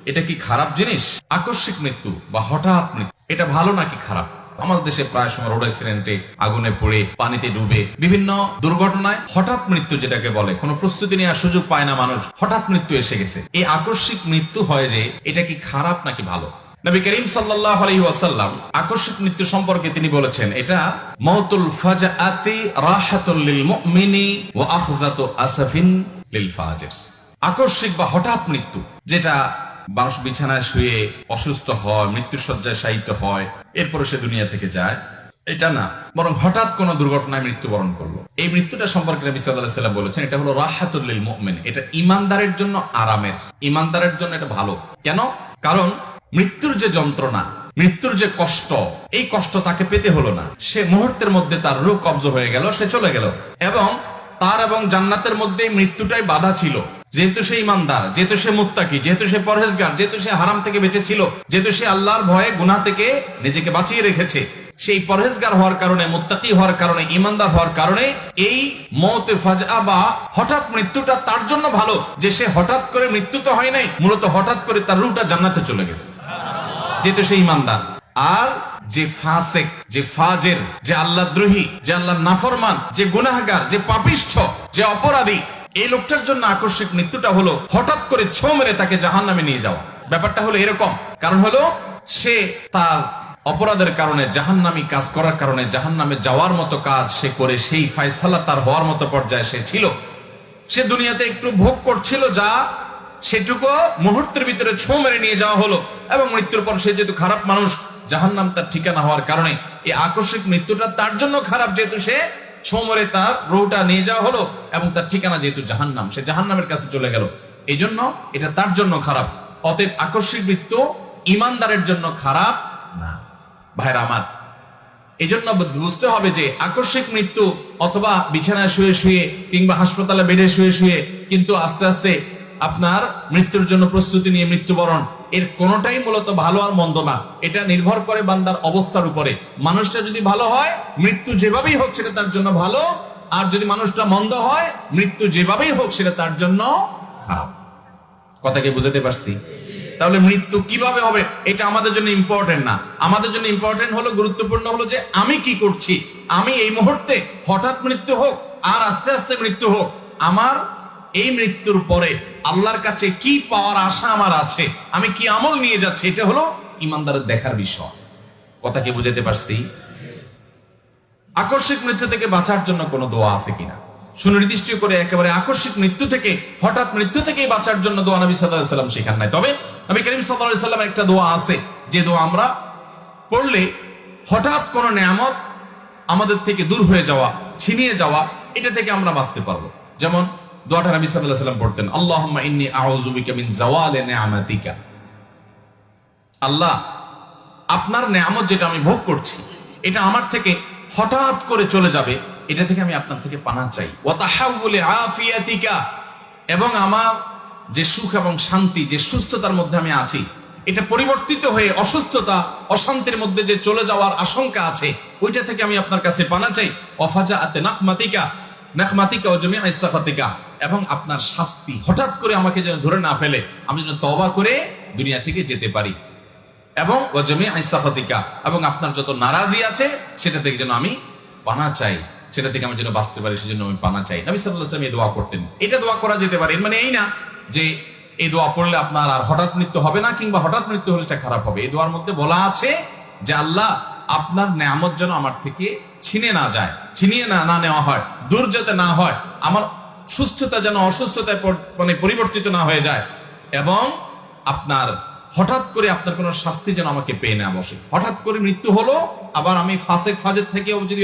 এটা কি খারাপ জিনিস? আকস্মিক মৃত্যু বা হঠাৎ মৃত্যু এটা ভালো নাকি খারাপ? আমাদের দেশে প্রায় সময় রোড অ্যাক্সিডেন্টে, আগুনে পড়ে, পানিতে ডুবে, বিভিন্ন দুর্ঘটনায় হঠাৎ মৃত্যু যেটাকে বলে, কোনো প্রস্তুতি নেওয়ার সুযোগ পায় না মানুষ, হঠাৎ মৃত্যু এসে গেছে। এই আকস্মিক মৃত্যু হয় যে, এটা কি খারাপ নাকি ভালো? নবী করিম সাল্লাল্লাহু আলাইহি ওয়াসাল্লাম আকস্মিক মৃত্যু সম্পর্কে তিনি বলেছেন, এটা মাউতুল ফাজাআতি রাহাতুল লিল মুমিনি ওয়া আখযাতু আসাফিন লিল ফাজির। আকস্মিক বা হঠাৎ মৃত্যু, যেটা মানুষ বিছানায় শুয়ে অসুস্থ হয়, মৃত্যুসজ্জায় শায়িত হয়, এরপরে সে দুনিয়া থেকে যায়, এটা না, বরং হঠাৎ কোনো দুর্ঘটনায় মৃত্যুবরণ করলো, এই মৃত্যুটা সম্পর্কে নবী সাল্লাল্লাহু আলাইহি ওয়াসাল্লাম বলেছেন, এটা হলো রাহাতুল লিল মুমিন। এটা ঈমানদারের জন্য আরামের, ঈমানদারের জন্য এটা ভালো। কেন? কারণ মৃত্যুর যে যন্ত্রণা, মৃত্যুর যে কষ্ট, এই কষ্ট তাকে পেতে হলো না। সে মুহূর্তের মধ্যে তার রূহ কবজ হয়ে গেল, সে চলে গেল। এবং তার এবং জান্নাতের মধ্যে মৃত্যুটাই বাধা ছিল, যেহেতু সে ইমানদার, যেহেতু সে মুত্তাকি, যেহেতু সে পরহেজগার, যেহেতু সে হারাম থেকে বেঁচে ছিল, যেহেতু সে আল্লাহর ভয়ে গুনাহ থেকে নিজেকে বাঁচিয়ে রেখেছে, সেই পরহেজগার হওয়ার কারণে, মুত্তাকি হওয়ার কারণে, ইমানদার হওয়ার কারণে এই মওতে ফাজআ বা হঠাৎ মৃত্যুটা তার জন্য ভালো, যে সে হঠাৎ করে মৃত্যু তো হয় নাই, মূলত হঠাৎ করে তার রূহটা জান্নাতে চলে গেছে, যেহেতু সে ইমানদার। আর যে ফাসিক, যে ফাজের, যে আল্লাহদ্রোহী, যে আল্লাহর নাফরমান, যে গুনাহগার, যে পাপিষ্ঠ, যে অপরাধী, এই লোকটার জন্য আকস্মিক মৃত্যুটা হলো হঠাৎ করে ছো মেরে তাকে জাহান্নামে নিয়ে যাওয়া। ব্যাপারটা হলো এরকম, কারণ হলো সে তার অপরাধের কারণে, জাহান্নামী কাজ করার কারণে জাহান্নামে যাওয়ার মতো কাজ সে করে, সেই ফয়সালা তার হওয়ার মতো পর্যায়ে সে ছিল। সে দুনিয়াতে একটু ভোগ করছিল, যা সেটুকু মুহূর্তের ভিতরে ছো মেরে নিয়ে যাওয়া হলো, এবং মৃত্যুর পর সে যেহেতু খারাপ মানুষ, জাহান্নাম তার ঠিকানা হওয়ার কারণে এই আকস্মিক মৃত্যুটা তার জন্য খারাপ, যেহেতু সে ছো মেরে তার রূহটা নিয়ে যাওয়া হলো, এবং তার ঠিকানা যেহেতু জাহান্নাম, সে জাহান্নামের কাছে চলে গেল, এই জন্য এটা তার জন্য খারাপ। অতএব আকস্মিক মৃত্যু ইমানদারের জন্য খারাপ না। ভাইরা আমার, এই জন্য বুঝতে হবে যে আকস্মিক মৃত্যু অথবা বিছানায় শুয়ে শুয়ে কিংবা হাসপাতালে বেডে শুয়ে শুয়ে কিন্তু আস্তে আস্তে আপনার মৃত্যুর জন্য প্রস্তুতি নিয়ে মৃত্যুবরণ, এর কোনোটাই মূলত ভালো আর মন্দ না। এটা নির্ভর করে বান্দার অবস্থার উপরে। মানুষটা যদি ভালো হয়, মৃত্যু যেভাবেই হোক সেটা তার জন্য ভালো, আর যদি মানুষটা মন্দ হয়, মৃত্যু যেভাবেই হোক সেটা তার জন্য খারাপ। কথা কি বুঝাতে পারছি? তাহলে মৃত্যু কিভাবে হবে এটা আমাদের জন্য ইম্পর্টেন্ট না। আমাদের জন্য ইম্পর্টেন্ট হলো, গুরুত্বপূর্ণ হলো যে আমি কি করছি। আমি এই মুহূর্তে হঠাৎ মৃত্যু হোক আর আস্তে আস্তে মৃত্যু হোক, আমার এই মৃত্যুর পরে আল্লাহর কাছে কি পাওয়ার আশা আমার আছে, আমি কি আমল নিয়ে যাচ্ছি, এটা হলো ইমানদারের দেখার বিষয়। কথা কি বুঝাতে পারছি? আকস্মিক মৃত্যু থেকে বাঁচার জন্য কোনো দোয়া আছে কিনা, সুনির্দিষ্ট করে একেবারে আকস্মিক মৃত্যু থেকে, হঠাৎ মৃত্যু থেকে বাঁচার জন্য দোয়া নবী সাল্লাল্লাহু আলাইহি ওয়াসাল্লাম শেখান নাই। তবে নবী করিম সাল্লাল্লাহু আলাইহি ওয়াসাল্লামের একটা দোয়া আছে, যে দোয়া আমরা পড়লে হঠাৎ কোন নেয়ামত আমাদের থেকে দূর হয়ে যাওয়া, ছিনিয়ে যাওয়া, এটা থেকে আমরা বাঁচতে পারবো। যেমন দোয়াটা নবী সাল্লাল্লাহু আলাইহি ওয়াসাল্লাম পড়তেন, আল্লাহুম্মা ইন্নী আউযু বিকা মিন যাওয়ালি নি'মাতিকা। আল্লাহ, আপনার নেয়ামত যেটা আমি ভোগ করছি, এটা আমার থেকে হঠাৎ করে চলে যাবে, এটা থেকে আমি আপনার থেকে পানাহ চাই। ওয়া তাহাউলি আফিয়াতিকা, এবং আমার যে সুখ এবং শান্তি, যে সুস্থতার মধ্যে আমি আছি, এটা পরিবর্তিত হয়ে অসুস্থতা, অশান্তির মধ্যে যে চলে যাওয়ার আশঙ্কা আছে, ওইটা থেকে আমি আপনার কাছে পানাহ চাই। ওয়া ফাজাআত নাকমাতিকা নাকমাতিকা ওয়া জামিআ সাখাতিকা, এবং আপনার শাস্তি হঠাৎ করে আমাকে যেন ধরে না ফেলে, আমি যেন তওবা করে দুনিয়া থেকে যেতে পারি। এবং ওয়া জামিআ সাখাতিকা, এবং আপনার যত নারাজি আছে সেটা থেকে যেন আমি পানাহ চাই, সেটা থেকে আমি যেন বাঁচতে পারি, সেজন্য আমি পানাহ চাই। নবী সাল্লাল্লাহু আলাইহি ওয়াসাল্লাম এই দোয়া করতেন। এটা দোয়া করা যেতে পারে, এর মানে এই না যে এই দোয়া পড়লে আপনার আর হঠাৎ মৃত্যু হবে না, কিংবা হঠাৎ মৃত্যু হলে সেটা খারাপ হবে। এই দোয়ার মধ্যে বলা আছে যে আল্লাহ, আপনার নেয়ামত যেন আমার থেকে ছিনে না যায়, ছিনিয়ে না নেওয়া হয়, দূর যাতে না হয়, আমার সুস্থতা যেন অসুস্থতায় মানে পরিবর্তিত না হয়ে যায়, এবং আপনার হঠাৎ করে আপনার কোনো শাস্তি যেন আমাকে পেয়ে না বসে। হঠাৎ করে মৃত্যু হলো, আবার আমি ফাসেক ফাজের থেকে যদি